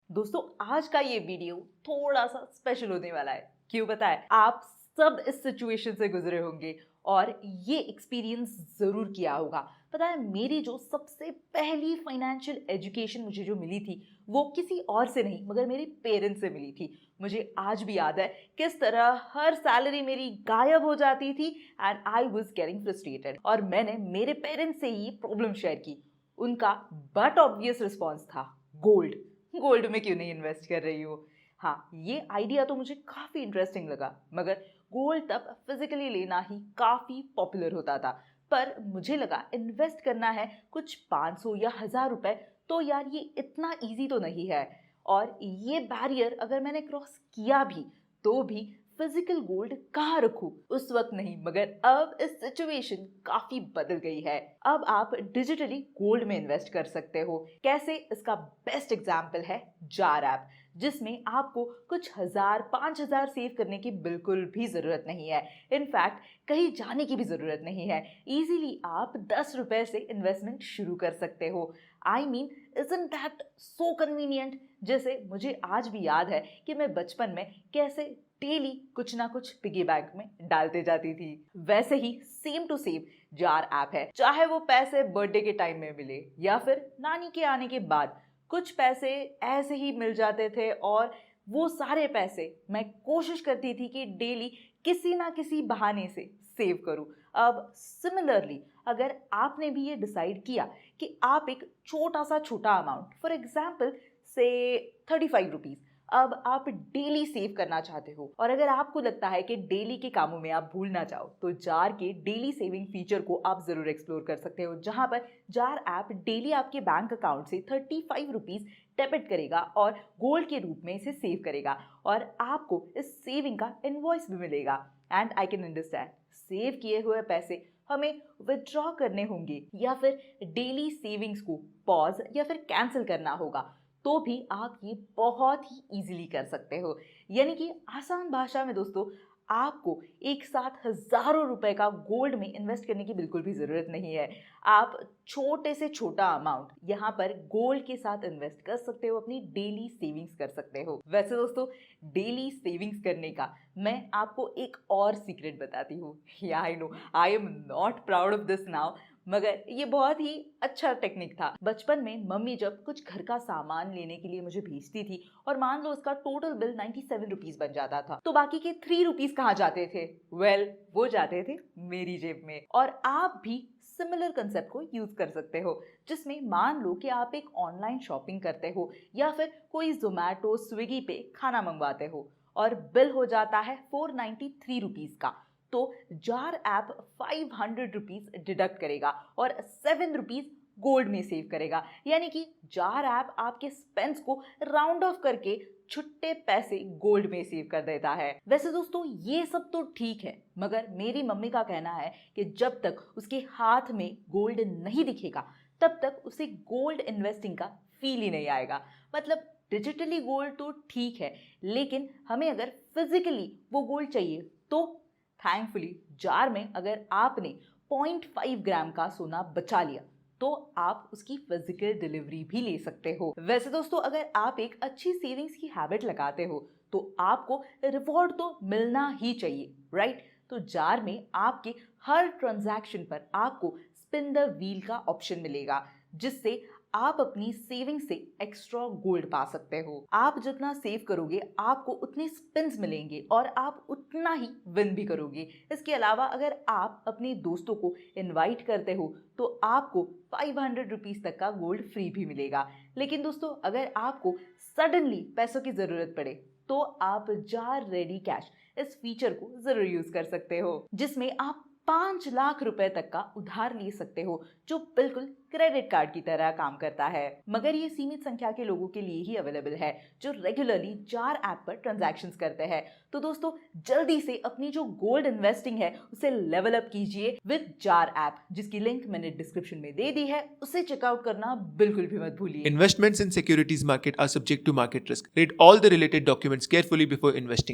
दोस्तों आज का ये वीडियो थोड़ा सा स्पेशल होने वाला है। क्यों पता है? आप सब इस सिचुएशन से गुजरे होंगे और ये एक्सपीरियंस जरूर किया होगा। पता है, मेरी जो सबसे पहली फाइनेंशियल एजुकेशन मुझे जो मिली थी वो किसी और से नहीं मगर मेरे पेरेंट्स से मिली थी। मुझे आज भी याद है किस तरह हर सैलरी मेरी गायब हो जाती थी and I was getting frustrated और मैंने मेरे पेरेंट्स से ही प्रॉब्लम शेयर की। उनका बट ऑब्वियस रिस्पॉन्स था गोल्ड। गोल्ड में क्यों नहीं इन्वेस्ट कर रही हो? हाँ, ये आइडिया तो मुझे काफ़ी इंटरेस्टिंग लगा मगर गोल्ड तब फिजिकली लेना ही काफ़ी पॉपुलर होता था। पर मुझे लगा इन्वेस्ट करना है कुछ 500 या 1000 रुपए, तो यार ये इतना इजी तो नहीं है। और ये बैरियर अगर मैंने क्रॉस किया भी तो भी फिजिकल गोल्ड कहाँ रखूं? उस वक्त नहीं मगर अब इस सिचुएशन काफी बदल गई है। अब आप डिजिटली गोल्ड में इन्वेस्ट कर सकते हो। कैसे? इसका बेस्ट एग्जाम्पल है जार ऐप, जिसमें आपको कुछ 1000 5000 सेव करने की बिल्कुल भी जरूरत नहीं है। इनफैक्ट कहीं जाने की भी जरूरत नहीं है। इजीली आप 10 रुपए से इन्वेस्टमेंट शुरू कर सकते हो। I mean, isn't that so convenient? जैसे मुझे आज भी याद है कि मैं बचपन में कैसे डेली कुछ ना कुछ पिगी बैंक में डालते जाती थी। वैसे ही same to same jar app है। चाहे वो पैसे बर्थडे के टाइम में मिले या फिर नानी के आने के बाद, कुछ पैसे ऐसे ही मिल जाते थे और वो सारे पैसे मैं कोशिश करती थी कि डेली किसी ना किसी बहाने से सेव करूं। अब सिमिलरली अगर आपने भी ये डिसाइड किया कि आप एक छोटा अमाउंट, फॉर एग्जाम्पल से 35 रुपीज, अब आप डेली सेव करना चाहते हो और अगर आपको लगता है कि डेली के कामों में आप भूल ना जाओ तो जार के डेली सेविंग फीचर को आप जरूर एक्सप्लोर कर सकते हो, जहां पर जार ऐप डेली आपके बैंक अकाउंट से 35 रुपीज डेबिट करेगा और गोल्ड के रूप में इसे सेव करेगा और आपको इस सेविंग का इनवॉइस भी मिलेगा। And I can understand, save किए हुए पैसे हमें विथड्रॉ करने होंगे या फिर डेली सेविंग्स को पॉज या फिर कैंसिल करना होगा, तो भी आप ये बहुत ही इजीली कर सकते हो। यानी कि आसान भाषा में दोस्तों, आपको एक साथ हजारों रुपए का गोल्ड में इन्वेस्ट करने की बिल्कुल भी जरूरत नहीं है। आप छोटे से छोटा अमाउंट यहाँ पर गोल्ड के साथ इन्वेस्ट कर सकते हो, अपनी डेली सेविंग्स कर सकते हो। वैसे दोस्तों, डेली सेविंग्स करने का मैं आपको एक और सीक्रेट बताती हूँ। या I know I am not proud of this now, मगर ये बहुत ही अच्छा टेक्निक था। बचपन में मम्मी जब कुछ घर का सामान लेने के लिए मुझे भेजती थी और मान लो उसका टोटल बिल 97 रुपीज बन जाता था, तो बाकी के 3 रुपीज कहाँ जाते थे? वेल, वो जाते थे मेरी जेब में। और आप भी सिमिलर कंसेप्ट को यूज कर सकते हो, जिसमें मान लो कि आप एक ऑनलाइन शॉपिंग करते हो या फिर कोई जोमैटो स्विगी पे खाना मंगवाते हो और बिल हो जाता है 493 रुपीज का, तो जार ऐप 500 रुपीज डिडक्ट करेगा और 7 रुपीज गोल्ड में सेव करेगा। यानी कि जार ऐप आपके स्पेंस को राउंड ऑफ करके छुट्टे पैसे गोल्ड में सेव कर देता है। वैसे दोस्तों, ये सब तो ठीक है मगर मेरी मम्मी का कहना है कि जब तक उसके हाथ में गोल्ड नहीं दिखेगा तब तक उसे गोल्ड इन्वेस्टिंग का फील ही नहीं आएगा। मतलब डिजिटली गोल्ड तो ठीक है, लेकिन हमें अगर फिजिकली वो गोल्ड चाहिए तो थैंकफुली जार में अगर आपने 0.5 ग्राम का सोना बचा लिया तो आप उसकी फिजिकल डिलीवरी भी ले सकते हो। वैसे दोस्तों, अगर आप एक अच्छी सेविंग्स की हैबिट लगाते हो तो आपको रिवॉर्ड तो मिलना ही चाहिए, राइट? तो जार में आपके हर ट्रांजैक्शन पर आपको स्पिन द व्हील का ऑप्शन मिलेगा, जिससे आप अपनी सेविंग से एक्स्ट्रा गोल्ड पा सकते हो। आप जितना सेव करोगे आपको उतने स्पिन्स मिलेंगे और आप उतना ही विन भी करोगे। इसके अलावा अगर आप अपने दोस्तों को इनवाइट करते हो तो आपको 500 रुपीज तक का गोल्ड फ्री भी मिलेगा। लेकिन दोस्तों, अगर आपको सडनली पैसों की जरूरत पड़े तो आप जार रेडी कैश इस फीचर को जरूर यूज कर सकते हो, जिसमें आप 5 लाख रुपए तक का उधार ले सकते हो, जो बिल्कुल क्रेडिट कार्ड की तरह काम करता है। मगर ये सीमित संख्या के लोगों के लिए ही अवेलेबल है जो रेगुलरली जार ऐप पर ट्रांजैक्शंस करते हैं। तो दोस्तों, जल्दी से अपनी जो गोल्ड इन्वेस्टिंग है उसे लेवल अप कीजिए विद जार ऐप, जिसकी लिंक मैंने डिस्क्रिप्शन में दे दी है। उसे चेकआउट करना बिल्कुल भी मत भूलिए। Investments in securities market are subject to market risk. Read all the related documents carefully before investing.